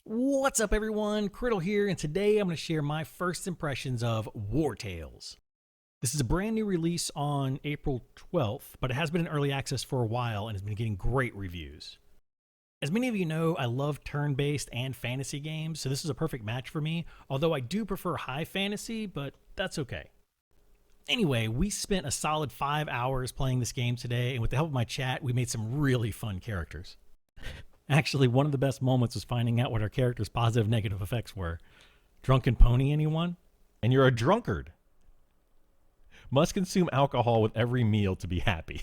What's up, everyone? Kriddle here, and today I'm going to share my first impressions of Wartales. This is a brand new release on April 12th, but it has been in early access for a while and has been getting great reviews. As many of you know, I love turn-based and fantasy games, so this is a perfect match for me, although I do prefer high fantasy, but that's okay. Anyway, we spent a solid 5 hours playing this game today, and with the help of my chat, we made some really fun characters. Actually, one of the best moments was finding out what our character's positive negative effects were. Drunken pony, anyone? And you're a drunkard. Must consume alcohol with every meal to be happy.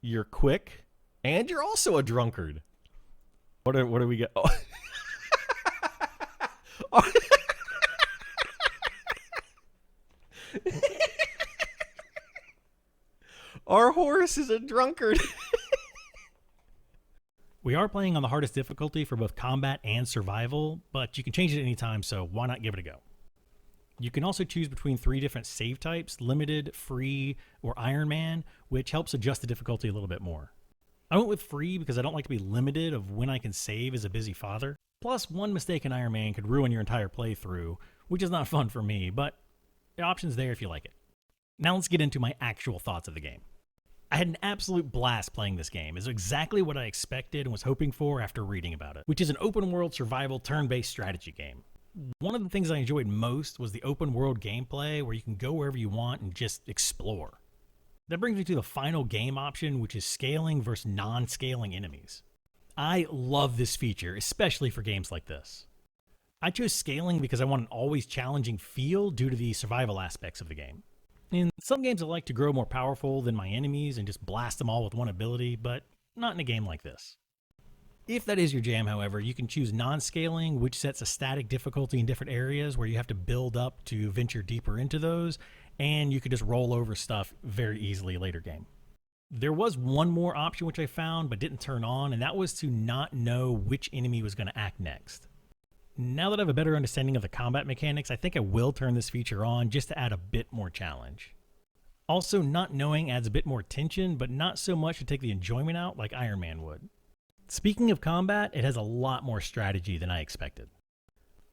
You're quick, and you're also a drunkard. What do we get? Oh. Our horse is a drunkard. We are playing on the hardest difficulty for both combat and survival, but you can change it anytime, so why not give it a go? You can also choose between 3 different save types: limited, free, or Iron Man, which helps adjust the difficulty a little bit more. I went with free because I don't like to be limited of when I can save as a busy father. Plus, one mistake in Iron Man could ruin your entire playthrough, which is not fun for me, but the option's there if you like it. Now let's get into my actual thoughts of the game. I had an absolute blast playing this game. It's exactly what I expected and was hoping for after reading about it, which is an open world survival turn-based strategy game. One of the things I enjoyed most was the open world gameplay where you can go wherever you want and just explore. That brings me to the final game option, which is scaling versus non-scaling enemies. I love this feature, especially for games like this. I chose scaling because I want an always challenging feel due to the survival aspects of the game. In some games I like to grow more powerful than my enemies and just blast them all with one ability, but not in a game like this. If that is your jam, however, you can choose non-scaling, which sets a static difficulty in different areas where you have to build up to venture deeper into those, and you can just roll over stuff very easily later game. There was one more option which I found but didn't turn on, and that was to not know which enemy was going to act next. Now that I have a better understanding of the combat mechanics, I think I will turn this feature on just to add a bit more challenge. Also, not knowing adds a bit more tension, but not so much to take the enjoyment out like Iron Man would. Speaking of combat, it has a lot more strategy than I expected.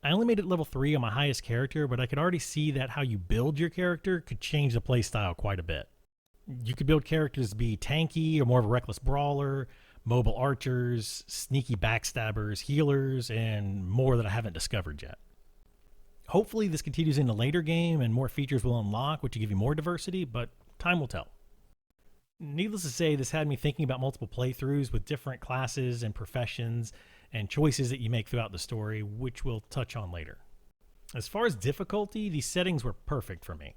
I only made it level 3 on my highest character, but I could already see that how you build your character could change the playstyle quite a bit. You could build characters to be tanky or more of a reckless brawler, mobile archers, sneaky backstabbers, healers, and more that I haven't discovered yet. Hopefully this continues in the later game and more features will unlock, which will give you more diversity, but time will tell. Needless to say, this had me thinking about multiple playthroughs with different classes and professions and choices that you make throughout the story, which we'll touch on later. As far as difficulty, these settings were perfect for me.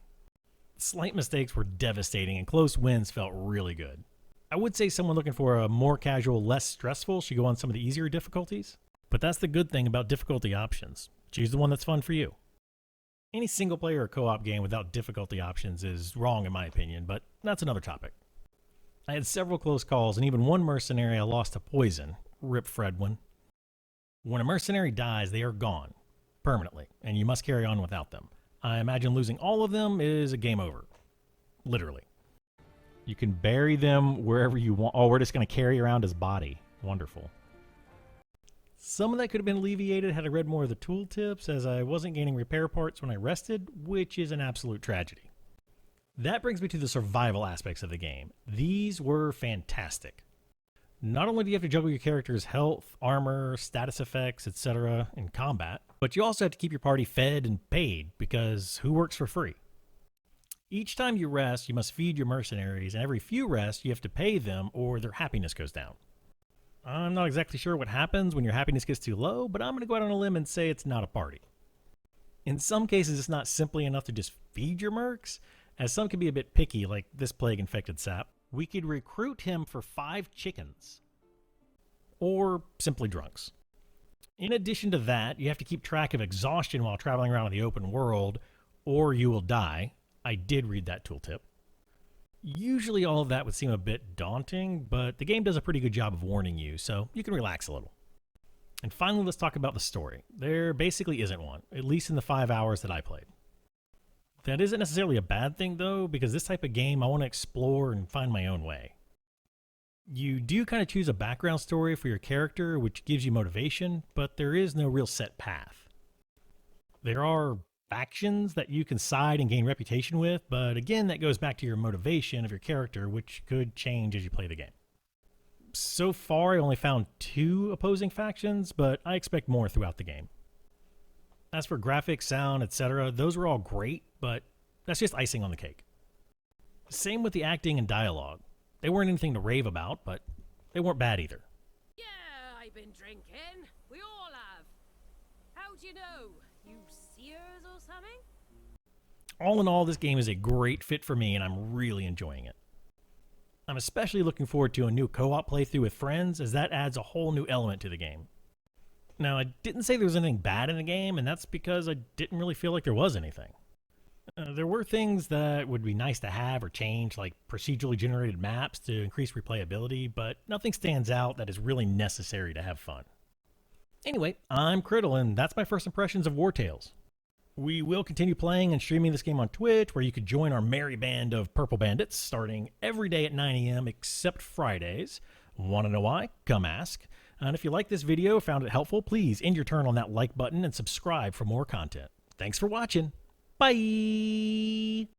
Slight mistakes were devastating and close wins felt really good. I would say someone looking for a more casual, less stressful should go on some of the easier difficulties, but that's the good thing about difficulty options. Choose the one that's fun for you. Any single player or co-op game without difficulty options is wrong in my opinion, but that's another topic. I had several close calls and even one mercenary I lost to poison. Rip Fredwin. When a mercenary dies, they are gone permanently, and you must carry on without them. I imagine losing all of them is a game over. Literally. You can bury them wherever you want. Oh, we're just going to carry around his body. Wonderful. Some of that could have been alleviated had I read more of the tooltips, as I wasn't gaining repair parts when I rested, which is an absolute tragedy. That brings me to the survival aspects of the game. These were fantastic. Not only do you have to juggle your character's health, armor, status effects, etc. in combat, but you also have to keep your party fed and paid, because who works for free? Each time you rest, you must feed your mercenaries, and every few rests, you have to pay them or their happiness goes down. I'm not exactly sure what happens when your happiness gets too low, but I'm going to go out on a limb and say it's not a party. In some cases, it's not simply enough to just feed your mercs, as some can be a bit picky, like this plague-infected sap. We could recruit him for 5 chickens. Or simply drunks. In addition to that, you have to keep track of exhaustion while traveling around in the open world, or you will die. I did read that tooltip. Usually all of that would seem a bit daunting, but the game does a pretty good job of warning you, so you can relax a little. And finally, let's talk about the story. There basically isn't one, at least in the 5 hours that I played. That isn't necessarily a bad thing though, because this type of game I want to explore and find my own way. You do kind of choose a background story for your character, which gives you motivation, but there is no real set path. There are factions that you can side and gain reputation with, but again, that goes back to your motivation of your character, which could change as you play the game. So far, I only found 2 opposing factions, but I expect more throughout the game. As for graphics, sound, etc., those were all great, but that's just icing on the cake. Same with the acting and dialogue. They weren't anything to rave about, but they weren't bad either. Yeah, I've been drinking. We all have. How do you know? You seers or something? All in all, this game is a great fit for me, and I'm really enjoying it. I'm especially looking forward to a new co-op playthrough with friends, as that adds a whole new element to the game. Now, I didn't say there was anything bad in the game, and that's because I didn't really feel like there was anything. There were things that would be nice to have or change, like procedurally generated maps to increase replayability, but nothing stands out that is really necessary to have fun. Anyway, I'm Kriddle, and that's my first impressions of Wartales. We will continue playing and streaming this game on Twitch, where you could join our merry band of Purple Bandits starting every day at 9 a.m. except Fridays. Want to know why? Come ask. And if you like this video, found it helpful, please end your turn on that like button and subscribe for more content. Thanks for watching. Bye!